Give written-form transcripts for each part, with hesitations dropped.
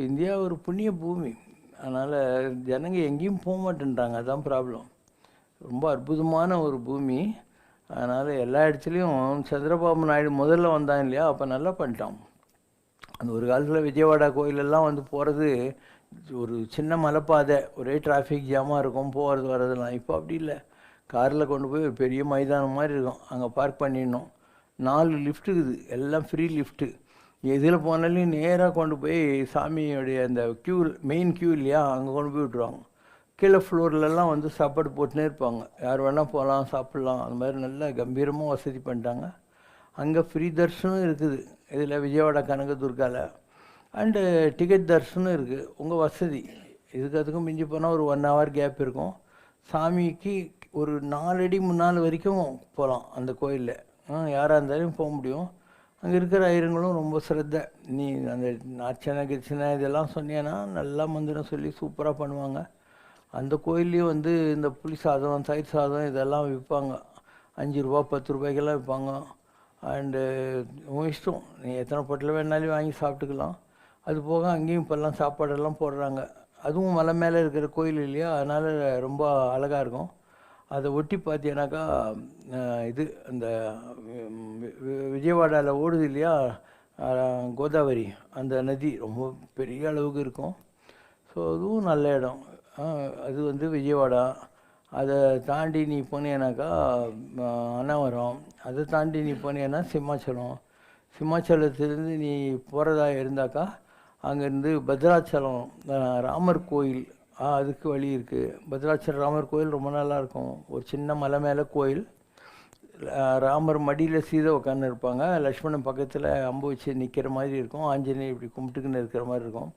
India ஒரு புண்ணிய பூமி. அதனால் ஜனங்க எங்கேயும் போக மாட்டேன்றாங்க, அதுதான் ப்ராப்ளம். ரொம்ப அற்புதமான ஒரு பூமி. அதனால் எல்லா இடத்துலையும் சந்திரபாபு நாயுடு முதல்ல வந்தான் இல்லையா, அப்போ நல்லா பண்ணிட்டான். அந்த ஒரு காலத்தில் விஜயவாடா கோயிலெல்லாம் வந்து போகிறது ஒரு சின்ன மலைப்பாதை, ஒரே டிராஃபிக் ஜாமாக இருக்கும் போகிறது வர்றதுலாம். இப்போ அப்படி இல்லை, காரில் கொண்டு போய் ஒரு பெரிய மைதானம் மாதிரி இருக்கும், அங்கே பார்க் பண்ணிடணும். 4 லிஃப்ட் இருக்குது, எல்லாம் ஃப்ரீ லிஃப்ட்டு. எதில் போனாலும் நேராக கொண்டு போய் சாமியோடைய அந்த க்யூ, மெயின் க்யூ இல்லையா, அங்கே கொண்டு போய் விட்ருவாங்க. கீழே ஃப்ளோர்லலாம் வந்து சாப்பாடு போட்டுனே இருப்பாங்க, யார் வேணால் போகலாம் சாப்பிட்லாம். அந்த மாதிரி நல்லா கம்பீரமாக வசதி பண்ணிட்டாங்க. அங்கே ஃப்ரீ தர்ஷனும் இருக்குது இதில் விஜயவாடா கனகதுர்காவில். அண்டு டிக்கெட் தர்ஷனும் இருக்குது, உங்கள் வசதி. இதுக்கு அதுக்கும் மிஞ்சி போனால் ஒரு 1 hour கேப் இருக்கும். சாமிக்கு ஒரு 4 அடி முன்னால் வரைக்கும் போகலாம் அந்த கோயிலில். யாராக இருந்தாலும் போக முடியும். அங்கே இருக்கிற ஐயருங்களும் ரொம்ப சிரத்தை. நீ அந்த அர்ச்சனை கிச்சனை இதெல்லாம் சொன்னீங்கன்னா நல்லா மந்திரம் சொல்லி சூப்பராக பண்ணுவாங்க. அந்த கோயில்லையும் வந்து இந்த புளி சாதம், தயிர் சாதம் இதெல்லாம் விற்பாங்க. 5 ரூபா 10 ரூபாய்க்கெல்லாம் விற்பாங்க. அண்டு உன் இஷ்டம், நீ எத்தனை பொட்டில் வேணாலும் வாங்கி சாப்பிட்டுக்கலாம். அது போக அங்கேயும் இப்போல்லாம் சாப்பாடெல்லாம் போடுறாங்க. அதுவும் மலை மேலே இருக்கிற கோயில் இல்லையா, அதனால் ரொம்ப அழகாக இருக்கும். அதை ஒட்டி பார்த்தீங்கன்னாக்கா இது அந்த விஜயவாடாவில் ஓடுது இல்லையா கோதாவரி, அந்த நதி ரொம்ப பெரிய அளவுக்கு இருக்கும். ஸோ அதுவும் நல்ல இடம். அது வந்து விஜயவாடா. அதை தாண்டி நீ போனீங்கன்னாக்கா அன்னவரம். அதை தாண்டி நீ போனீங்கன்னா சிம்மாச்சலம். சிம்மாச்சலத்துலேருந்து நீ போகிறதா இருந்தாக்கா அங்கேருந்து பத்ராச்சலம் ராமர் கோயில், அதுக்கு வழி இருக்குது. பத்ராச்சலம் ராமர் கோயில் ரொம்ப நல்லாயிருக்கும். ஒரு சின்ன மலை மேலே கோயில். ராமர் மடியில் சீதை உட்காந்து இருப்பாங்க, லக்ஷ்மணன் பக்கத்தில் அம்பு வச்சு நிற்கிற மாதிரி இருக்கும், ஆஞ்சநேயர் இப்படி கும்பிட்டுக்குன்னு இருக்கிற மாதிரி இருக்கும்.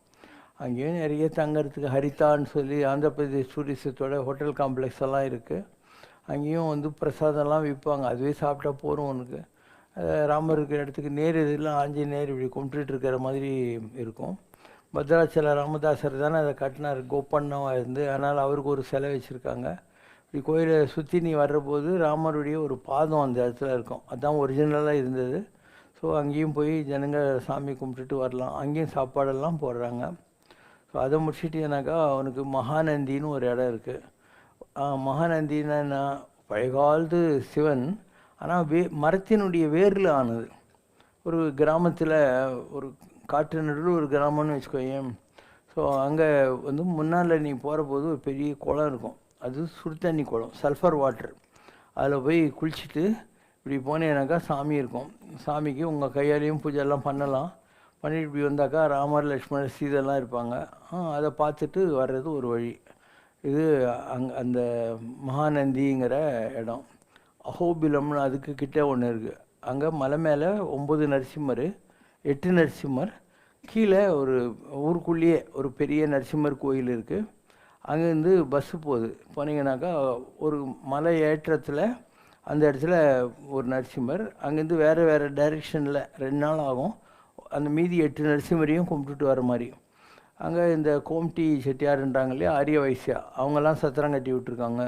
அங்கேயும் நிறைய தங்கிறதுக்கு ஹரித்தான்னு சொல்லி ஆந்திர பிரதேஷ் டூரிசத்தோட ஹோட்டல் காம்ப்ளெக்ஸ் எல்லாம் இருக்குது. அங்கேயும் வந்து பிரசாதம்லாம் விற்பாங்க, அதுவே சாப்பிட்டா போகிறோம் உனக்கு. ராமர் இருக்கிற இடத்துக்கு நேர் இதெல்லாம் ஆஞ்சநேயர் இப்படி கும்பிட்டுட்டு இருக்கிற மாதிரி இருக்கும். பத்ராச்சல ராமதாசர் தானே அதை கட்டினார், கோப்பண்ணமாக இருந்து. அதனால் அவருக்கு ஒரு சிலை வச்சுருக்காங்க. இப்படி கோயிலை சுற்றி நீ வர்றபோது ராமருடைய ஒரு பாதம் அந்த இடத்துல இருக்கும், அதுதான் ஒரிஜினலாக இருந்தது. ஸோ அங்கேயும் போய் ஜனங்க சாமி கும்பிட்டுட்டு வரலாம். அங்கேயும் சாப்பாடெல்லாம் போடுறாங்க. ஸோ அதை முடிச்சிட்டினாக்கா அவனுக்கு மகாநந்தின்னு ஒரு இடம் இருக்குது. மகாநந்தின்னா பழைய காலத்து சிவன், ஆனால் மரத்தினுடைய வேரில் ஆனது. ஒரு கிராமத்தில், ஒரு காட்டு நடுவில் ஒரு கிராமம்னு வச்சுக்கோங்க. ஸோ அங்கே வந்து முன்னால் நீ போகிற போது ஒரு பெரிய குளம் இருக்கும், அது சுடு தண்ணி குளம், சல்ஃபர் வாட்டர். அதில் போய் குளிச்சுட்டு இப்படி போனேனாக்கா சாமி இருக்கும். சாமிக்கு உங்கள் கையாலேயும் பூஜைலாம் பண்ணலாம். பண்ணிட்டு இப்படி வந்தாக்கா ராமர் லக்ஷ்மணர் சீதெல்லாம் இருப்பாங்க. அதை பார்த்துட்டு வர்றது ஒரு வழி. இது அந்த மகாநந்திங்கிற இடம். அஹோபிலம்னு அதுக்கு கிட்டே ஒன்று இருக்குது. அங்கே மலை மேலே 9 நரசிம்மர், 8 நரசிம்மர். கீழே ஒரு ஊருக்குள்ளேயே ஒரு பெரிய நரசிம்மர் கோயில் இருக்குது. அங்கேருந்து பஸ்ஸு போகுது. போனீங்கன்னாக்கா ஒரு மலை ஏற்றத்தில் அந்த இடத்துல ஒரு நரசிம்மர். அங்கேருந்து வேறு வேறு டைரெக்ஷனில் 2 நாள் ஆகும் அந்த மீதி 8 நரசிம்மரையும் கும்பிட்டுட்டு வர மாதிரி. அங்கே இந்த கோம்டி செட்டியாருன்றாங்க இல்லையா, ஆரிய வைசியா, அவங்கெல்லாம் சத்திரம் கட்டி விட்ருக்காங்க.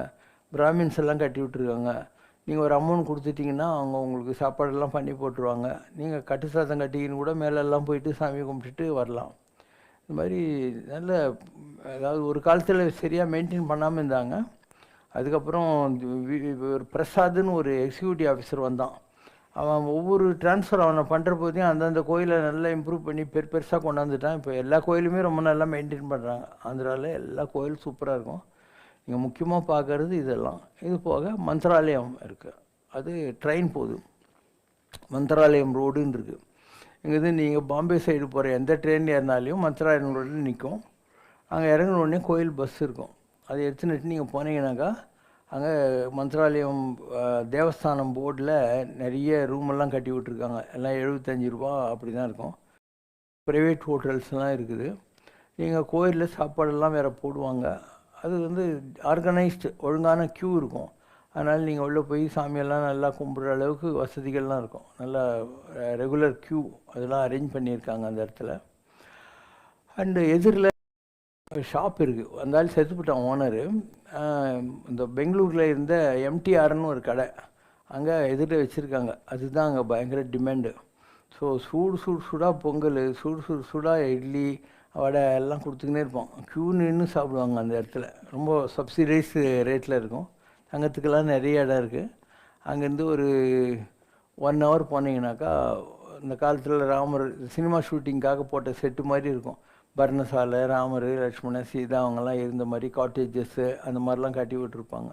பிராமின்ஸ் எல்லாம் கட்டி விட்ருக்காங்க. நீங்கள் ஒரு அமௌண்ட் கொடுத்துட்டிங்கன்னா அவங்க உங்களுக்கு சாப்பாடெல்லாம் பண்ணி போட்டுருவாங்க. நீங்கள் கட்டு சாதம் கட்டிக்கின்னு கூட மேலெல்லாம் போயிட்டு சாமி கும்பிட்டுட்டு வரலாம். இந்த மாதிரி நல்ல, அதாவது ஒரு காலத்தில் சரியாக மெயின்டைன் பண்ணாமல் இருந்தாங்க. அதுக்கப்புறம் ஒரு பிரசாத்னு ஒரு எக்ஸிக்யூட்டிவ் ஆஃபீஸர் வந்தான். அவன் ஒவ்வொரு ட்ரான்ஸ்ஃபர் அவனை பண்ணுற போதையும் அந்தந்த கோயிலை நல்லா இம்ப்ரூவ் பண்ணி பெருசாக கொண்டாந்துட்டான். இப்போ எல்லா கோயிலுமே ரொம்ப நல்லா மெயின்டைன் பண்ணுறாங்க. ஆந்திராவில் எல்லா கோயிலும் சூப்பராக இருக்கும். நீங்கள் முக்கியமாக பார்க்குறது இதெல்லாம். இது போக மந்திராலயம் இருக்குது, அது ட்ரெயின் போகுது, மந்திராலயம் ரோடுன்னு இருக்குது. இங்கேருந்து நீங்கள் பாம்பே சைடு போகிற எந்த ட்ரெயின் ஏறினாலையும் மந்திராலயம் ரோடு நிற்கும். அங்கே இறங்கின உடனே கோயில் பஸ் இருக்கும், அதை எடுத்துன்னுட்டு நீங்கள் போனீங்கன்னாக்கா அங்கே மந்திராலயம் தேவஸ்தானம் போர்டில் நிறைய ரூமெல்லாம் கட்டி விட்ருக்காங்க. எல்லாம் 75 ரூபா அப்படி தான் இருக்கும். ப்ரைவேட் ஹோட்டல்ஸ்லாம் இருக்குது. நீங்கள் கோயிலில் சாப்பாடெல்லாம் வேறு போடுவாங்க. அது வந்து ஆர்கனைஸ்டு, ஒழுங்கான க்யூ இருக்கும். அதனால் நீங்கள் உள்ளே போய் சாமியெல்லாம் நல்லா கும்பிட்ற அளவுக்கு வசதிகள்லாம் இருக்கும். நல்லா ரெகுலர் க்யூ அதெல்லாம் அரேஞ்ச் பண்ணியிருக்காங்க அந்த இடத்துல. அண்டு எதிரில் ஷாப் இருக்குது. வந்தாலும் செத்துப்பிட்டான் ஓனரு. இந்த பெங்களூரில் இருந்த எம்டிஆர்னு ஒரு கடை அங்கே எதிரில் வச்சுருக்காங்க. அதுதான் அங்கே பயங்கர டிமாண்டு. ஸோ சூடாக பொங்கல், சூடாக இட்லி, வடை எல்லாம் கொடுத்துக்கினே இருப்போம். க்யூ நின்று சாப்பிடுவாங்க அந்த இடத்துல. ரொம்ப சப்சிடைஸ் ரேட்டில் இருக்கும். தங்கத்துக்கெல்லாம் நிறைய இடம் இருக்குது. அங்கேருந்து ஒரு 1 ஹவர் போனீங்கன்னாக்கா இந்த காலத்தில் ராமர் சினிமா ஷூட்டிங்காக போட்ட செட்டு மாதிரி இருக்கும். பர்ணசாலை, ராமர், லக்ஷ்மணன், சீதா அவங்கெல்லாம் இருந்த மாதிரி காட்டேஜஸ்ஸு அந்த மாதிரிலாம் கட்டி விட்டுருப்பாங்க.